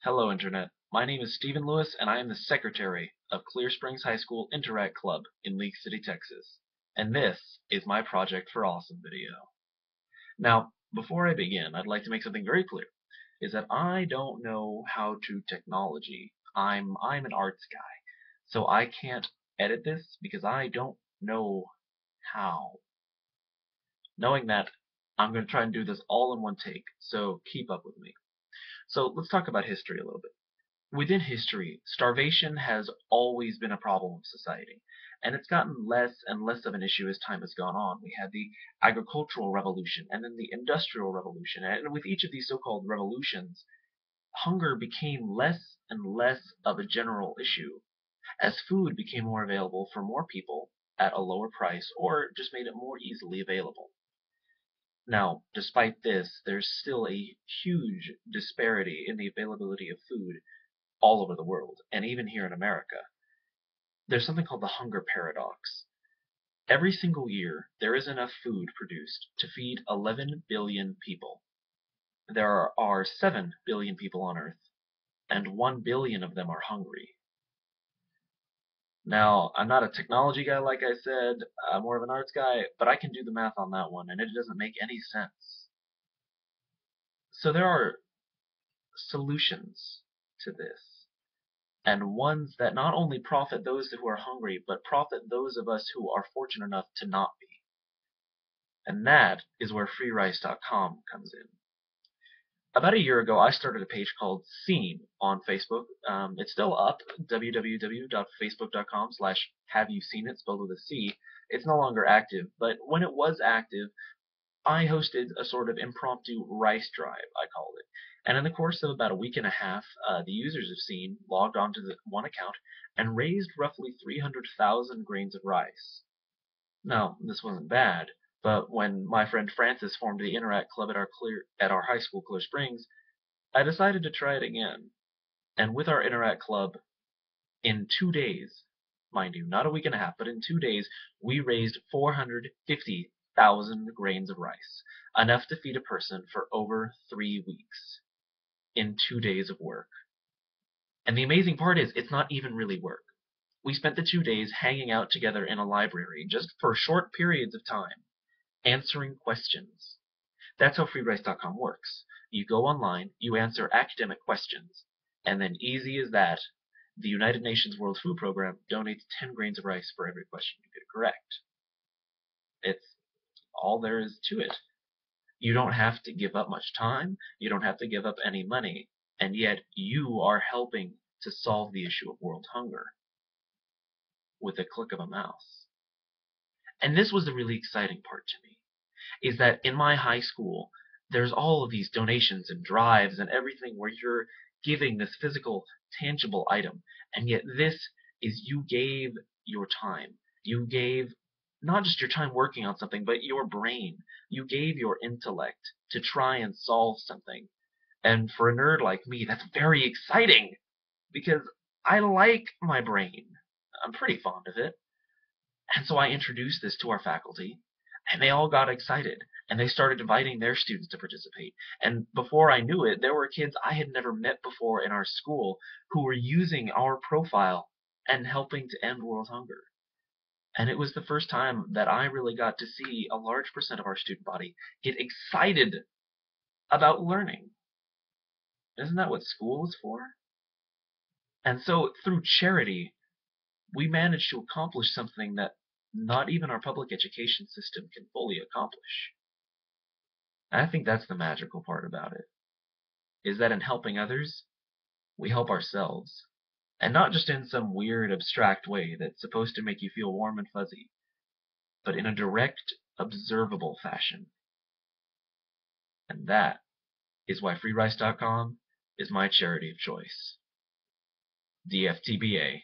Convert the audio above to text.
Hello, Internet. My name is Stephen Lewis, and I am the secretary of Clear Springs High School Interact Club in League City, Texas. And this is my Project for Awesome video. Now, before I begin, I'd like to make something very clear, is that I don't know how to technology. I'm an arts guy, so I can't edit this because I don't know how. Knowing that, I'm going to try and do this all in one take, so keep up with me. So let's talk about history a little bit. Within history, starvation has always been a problem of society, and it's gotten less and less of an issue as time has gone on. We had the agricultural revolution and then the industrial revolution, and with each of these so-called revolutions, hunger became less and less of a general issue as food became more available for more people at a lower price or just made it more easily available. Now, despite this, there's still a huge disparity in the availability of food all over the world, and even here in America. There's something called the hunger paradox. Every single year, there is enough food produced to feed 11 billion people. There are 7 billion people on Earth, and 1 billion of them are hungry. Now, I'm not a technology guy, like I said, I'm more of an arts guy, but I can do the math on that one, and it doesn't make any sense. So there are solutions to this, and ones that not only profit those who are hungry, but profit those of us who are fortunate enough to not be. And that is where FreeRice.com comes in. About a year ago, I started a page called Scene on Facebook. It's still up, www.facebook.com/haveyouSeenIt, spelled with a C. It's no longer active, but when it was active, I hosted a sort of impromptu rice drive, I called it. And in the course of about a week and a half, the users of Scene logged onto the one account and raised roughly 300,000 grains of rice. Now, this wasn't bad, but when my friend Francis formed the Interact Club at our high school, Clear Springs, I decided to try it again. And with our Interact Club, in 2 days, mind you, not a week and a half, but in 2 days, we raised 450,000 grains of rice, enough to feed a person for over 3 weeks, in 2 days of work. And the amazing part is, it's not even really work. We spent the 2 days hanging out together in a library, just for short periods of time, answering questions. That's how FreeRice.com works. You go online, you answer academic questions, and then easy as that, the United Nations World Food Program donates 10 grains of rice for every question you get correct. It's all there is to it. You don't have to give up much time, you don't have to give up any money, and yet you are helping to solve the issue of world hunger with a click of a mouse. And this was the really exciting part to me, is that in my high school, there's all of these donations and drives and everything where you're giving this physical, tangible item, and yet this is you gave your time. You gave not just your time working on something, but your brain. You gave your intellect to try and solve something. And for a nerd like me, that's very exciting, because I like my brain. I'm pretty fond of it. And so I introduced this to our faculty, and they all got excited, and they started inviting their students to participate. And before I knew it, there were kids I had never met before in our school who were using our profile and helping to end world hunger. And it was the first time that I really got to see a large percent of our student body get excited about learning. Isn't that what school is for? And so through charity, we managed to accomplish something that not even our public education system can fully accomplish. And I think that's the magical part about it, is that in helping others, we help ourselves. And not just in some weird, abstract way that's supposed to make you feel warm and fuzzy, but in a direct, observable fashion. And that is why FreeRice.com is my charity of choice. DFTBA.